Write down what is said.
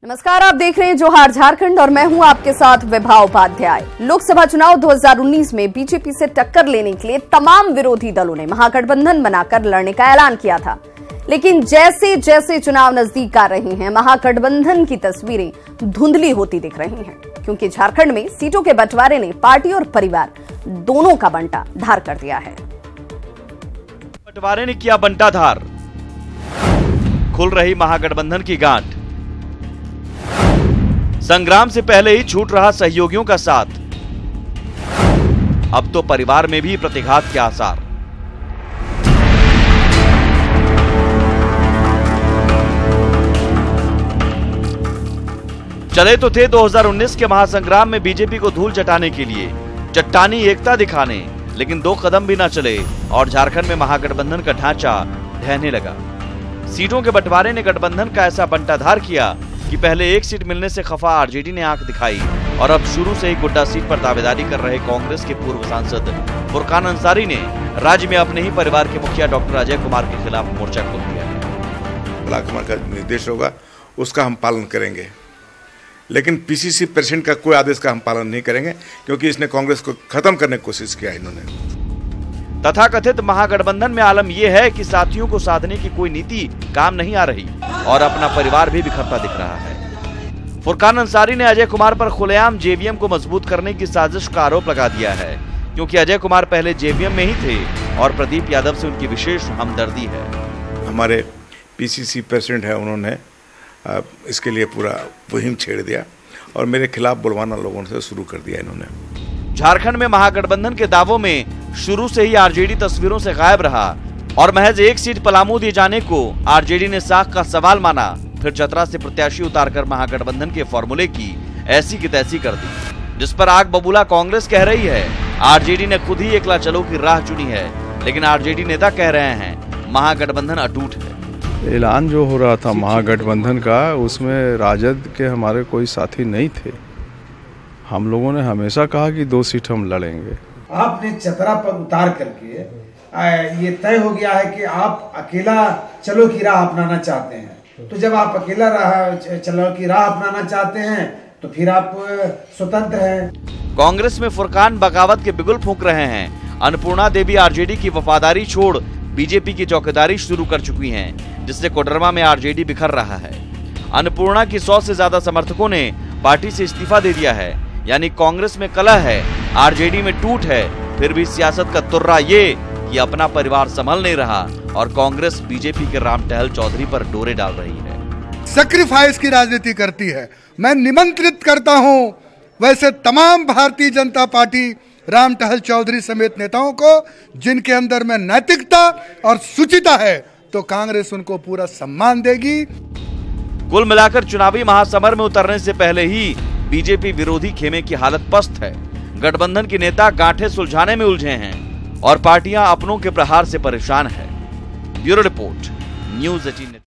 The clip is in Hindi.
नमस्कार, आप देख रहे हैं जोहार झारखंड और मैं हूं आपके साथ विभा उपाध्याय। लोकसभा चुनाव 2019 में बीजेपी से टक्कर लेने के लिए तमाम विरोधी दलों ने महागठबंधन बनाकर लड़ने का ऐलान किया था, लेकिन जैसे जैसे चुनाव नजदीक आ रहे हैं महागठबंधन की तस्वीरें धुंधली होती दिख रही हैं, क्योंकि झारखंड में सीटों के बंटवारे ने पार्टी और परिवार दोनों का बंटा धार कर दिया है। बंटवारे ने किया बंटाधार, खुल रही महागठबंधन की गांठ। संग्राम से पहले ही छूट रहा सहयोगियों का साथ, अब तो परिवार में भी प्रतिघात के आसार। चले तो थे 2019 के महासंग्राम में बीजेपी को धूल चटाने के लिए, चट्टानी एकता दिखाने, लेकिन 2 कदम भी न चले और झारखंड में महागठबंधन का ढांचा ढहने लगा। सीटों के बंटवारे ने गठबंधन का ऐसा बंटाधार किया कि पहले एक सीट मिलने से खफा आरजेडी ने आंख दिखाई और अब शुरू से ही गोड्डा सीट पर दावेदारी कर रहे कांग्रेस के पूर्व सांसद फुरकान अंसारी ने राज्य में अपने ही परिवार के मुखिया डॉक्टर अजय कुमार के खिलाफ मोर्चा खोल दिया। ब्लॉक का निर्देश होगा उसका हम पालन करेंगे, लेकिन पीसीसी प्रेसिडेंट का कोई आदेश का हम पालन नहीं करेंगे, क्योंकि इसने कांग्रेस को खत्म करने की कोशिश किया इन्होंने। तथाकथित महागठबंधन में आलम यह है कि साथियों को साधने की कोई नीति काम नहीं आ रही और अपना परिवार भी बिखरता दिख रहा है। फुरकान अंसारी ने अजय कुमार पर खुलेआम जेवीएम को मजबूत करने की साजिश का आरोप लगा दिया है, क्योंकि अजय कुमार पहले जेवीएम में ही थे और प्रदीप यादव से उनकी विशेष हमदर्दी है। हमारे पीसीसी प्रेसिडेंट है, उन्होंने इसके लिए पूरा मुहिम छेड़ दिया और मेरे खिलाफ बुलवाना लोगों से शुरू कर दिया इन्होंने। झारखंड में महागठबंधन के दावों में शुरू से ही आरजेडी तस्वीरों से गायब रहा और महज एक सीट पलामू दिए जाने को आरजेडी ने साख का सवाल माना, फिर चतरा से प्रत्याशी उतारकर महागठबंधन के फॉर्मूले की ऐसी की तैसी कर दी, जिस पर आग बबूला कांग्रेस कह रही है आरजेडी ने खुद ही एकला चलो की राह चुनी है, लेकिन आरजेडी नेता कह रहे हैं महागठबंधन अटूट है। ऐलान जो हो रहा था महागठबंधन का, उसमें राजद के हमारे कोई साथी नहीं थे। हम लोगों ने हमेशा कहा कि 2 सीट हम लड़ेंगे। आपने चतरा पर उतार करके ये तय हो गया है कि आप अकेला चलो की राह अपनाना चाहते हैं, तो जब आप अकेला चलो की राह अपनाना चाहते हैं तो फिर आप स्वतंत्र हैं। कांग्रेस में फुरकान बगावत के बिगुल फूंक रहे हैं। अन्नपूर्णा देवी आरजेडी की वफादारी छोड़ बीजेपी की चौकीदारी शुरू कर चुकी हैं, जिससे कोडरमा में आरजेडी बिखर रहा है। अन्नपूर्णा की 100 से ज्यादा समर्थकों ने पार्टी से इस्तीफा दे दिया है, यानी कांग्रेस में कलह है, आरजेडी में टूट है। फिर भी सियासत का तुर्रा ये कि अपना परिवार संभल नहीं रहा और कांग्रेस बीजेपी के राम टहल चौधरी पर डोरे डाल रही है। सैक्रिफाइस की राजनीति करती है। मैं निमंत्रित करता हूं वैसे तमाम भारतीय जनता पार्टी राम टहल चौधरी समेत नेताओं को, जिनके अंदर में नैतिकता और शुचिता है, तो कांग्रेस उनको पूरा सम्मान देगी। कुल मिलाकर चुनावी महासमर में उतरने से पहले ही बीजेपी विरोधी खेमे की हालत पस्त है। गठबंधन के नेता गांठें सुलझाने में उलझे हैं और पार्टियां अपनों के प्रहार से परेशान है। Bureau report, news 18।